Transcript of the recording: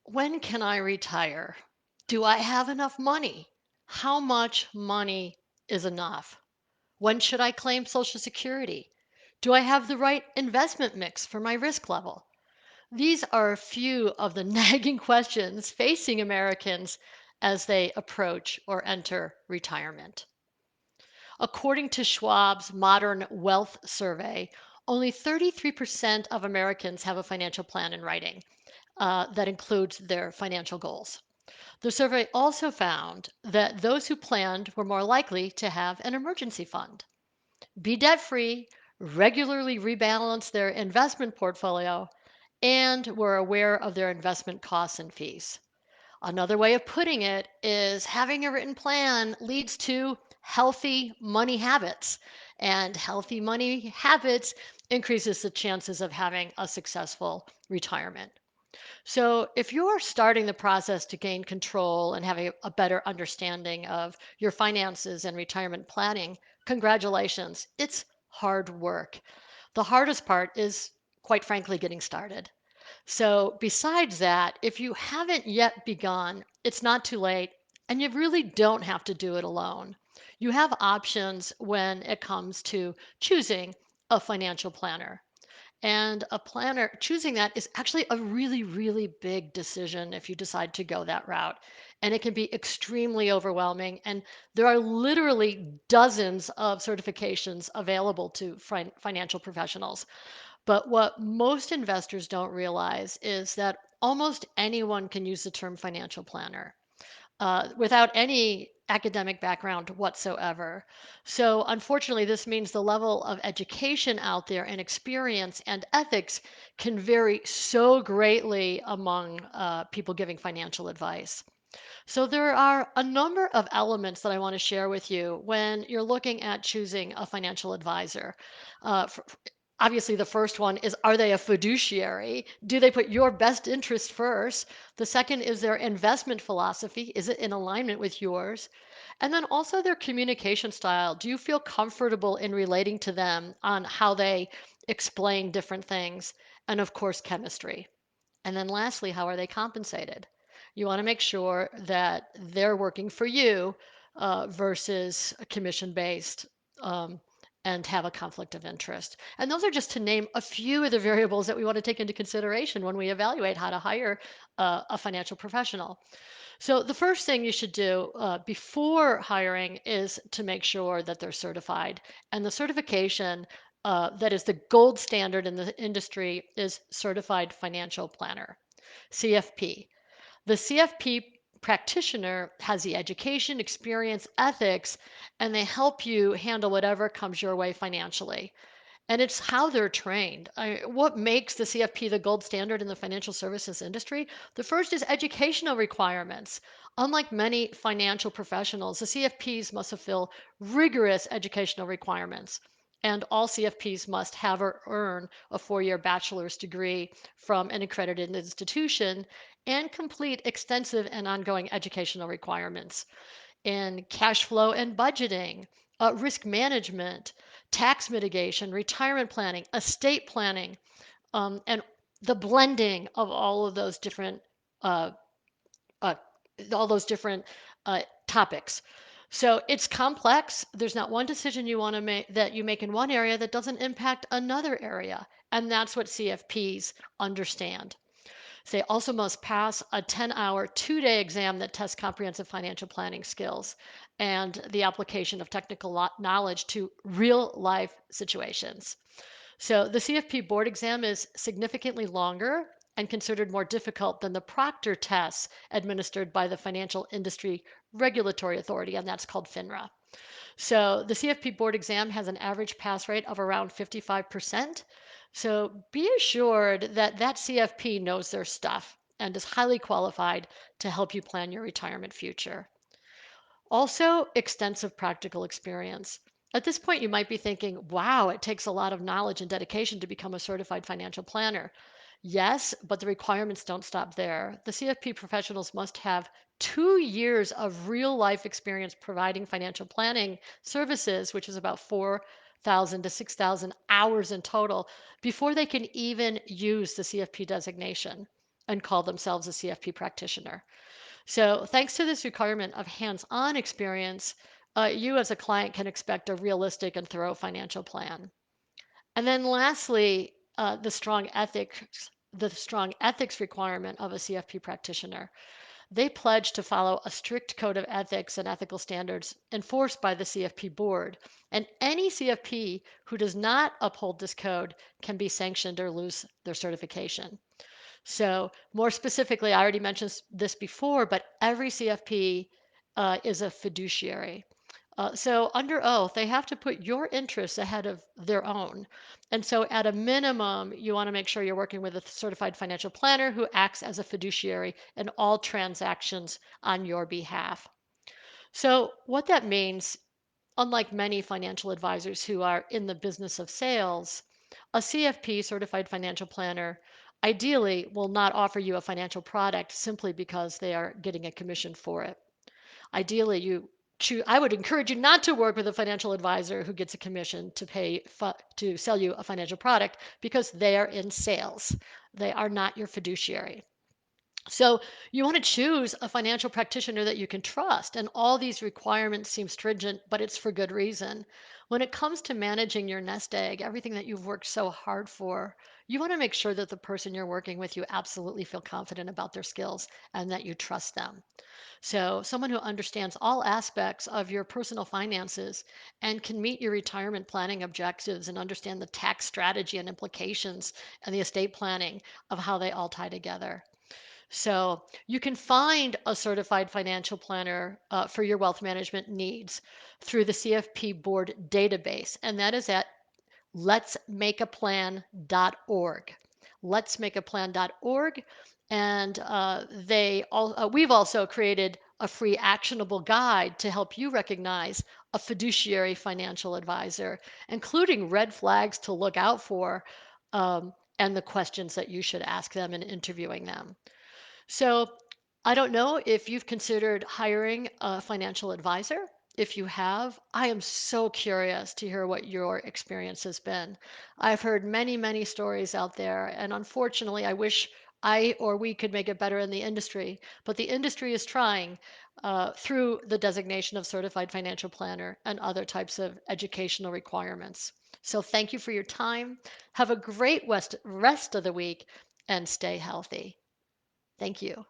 When can I retire? Do I have enough money? How much money is enough? When should I claim Social Security? Do I have the right investment mix for my risk level? These are a few of the nagging questions facing Americans as they approach or enter retirement. According to Schwab's Modern Wealth Survey, only 33% of Americans have a financial plan in writing that includes their financial goals. The survey also found that those who planned were more likely to have an emergency fund, be debt free, regularly rebalance their investment portfolio, and were aware of their investment costs and fees. Another way of putting it is having a written plan leads to healthy money habits, and healthy money habits increases the chances of having a successful retirement. So, if you're starting the process to gain control and having a better understanding of your finances and retirement planning, congratulations. It's hard work. The hardest part is, quite frankly, getting started. So, besides that, if you haven't yet begun, it's not too late, and you really don't have to do it alone. You have options when it comes to choosing a financial planner. And a planner, choosing that is actually a really, really big decision if you decide to go that route. And it can be extremely overwhelming. And there are literally dozens of certifications available to financial professionals. But what most investors don't realize is that almost anyone can use the term financial planner without any academic background whatsoever. So, unfortunately, this means the level of education out there and experience and ethics can vary so greatly among people giving financial advice. So, there are a number of elements that I want to share with you when you're looking at choosing a financial advisor. For, obviously, the first one is, are they a fiduciary? Do they put your best interest first? The second is their investment philosophy. Is it in alignment with yours? And then also their communication style. Do you feel comfortable in relating to them on how they explain different things? And of course, chemistry. And then lastly, how are they compensated? You want to make sure that they're working for you versus commission based um, and have a conflict of interest. And those are just to name a few of the variables that we want to take into consideration when we evaluate how to hire a financial professional. So, the first thing you should do before hiring is to make sure that they're certified. And the certification that is the gold standard in the industry is Certified Financial Planner, CFP. The CFP practitioner has the education, experience, ethics, and they help you handle whatever comes your way financially. And it's how they're trained. What makes the CFP the gold standard in the financial services industry? The first is educational requirements. Unlike many financial professionals, the CFPs must fulfill rigorous educational requirements. And all CFPs must have or earn a 4 year bachelor's degree from an accredited institution and complete extensive and ongoing educational requirements in cash flow and budgeting, risk management, tax mitigation, retirement planning, estate planning, and the blending of uh, uh, all those different topics. So it's complex. There's not one decision you want to make that you make in one area that doesn't impact another area, and that's what CFPs understand. They also must pass a 10-hour, 2 day exam that tests comprehensive financial planning skills and the application of technical knowledge to real life situations. So the CFP board exam is significantly longer and considered more difficult than the Proctor tests administered by the Financial Industry Regulatory Authority, and that's called FINRA. So the CFP board exam has an average pass rate of around 55%. So be assured that that CFP knows their stuff and is highly qualified to help you plan your retirement future. Also, extensive practical experience. At this point, you might be thinking, wow, it takes a lot of knowledge and dedication to become a certified financial planner. Yes, but the requirements don't stop there. The CFP professionals must have 2 years of real life experience providing financial planning services, which is about 4,000 to 6,000 hours in total, before they can even use the CFP designation. and call themselves a CFP practitioner. So, thanks to this requirement of hands on experience, you as a client can expect a realistic and thorough financial plan. And then lastly, the strong ethics requirement of a CFP practitioner. They pledge to follow a strict code of ethics and ethical standards enforced by the CFP board. And any CFP who does not uphold this code can be sanctioned or lose their certification. So, more specifically, I already mentioned this before, but every CFP is a fiduciary. So, under oath, they have to put your interests ahead of their own. And so, at a minimum, you want to make sure you're working with a certified financial planner who acts as a fiduciary in all transactions on your behalf. So, what that means, unlike many financial advisors who are in the business of sales, a CFP, certified financial planner, ideally will not offer you a financial product simply because they are getting a commission for it. Ideally, I would encourage you not to work with a financial advisor who gets a commission to sell you a financial product because they are in sales. They are not your fiduciary. So you want to choose a financial practitioner that you can trust. And all these requirements seem stringent, but it's for good reason. When it comes to managing your nest egg, everything that you've worked so hard for, you want to make sure that the person you're working with, you absolutely feel confident about their skills and that you trust them. So, someone who understands all aspects of your personal finances and can meet your retirement planning objectives and understand the tax strategy and implications and the estate planning of how they all tie together. So you can find a certified financial planner for your wealth management needs through the CFP board database, and that is at letsmakeaplan.org. Letsmakeaplan.org. And we've also created a free actionable guide to help you recognize a fiduciary financial advisor, including red flags to look out for and the questions that you should ask them in interviewing them. So I don't know if you've considered hiring a financial advisor. If you have, I am so curious to hear what your experience has been. I've heard many, many stories out there, and unfortunately, I wish I or we could make it better in the industry, but the industry is trying through the designation of certified financial planner and other types of educational requirements. So thank you for your time. Have a great rest of the week and stay healthy. Thank you.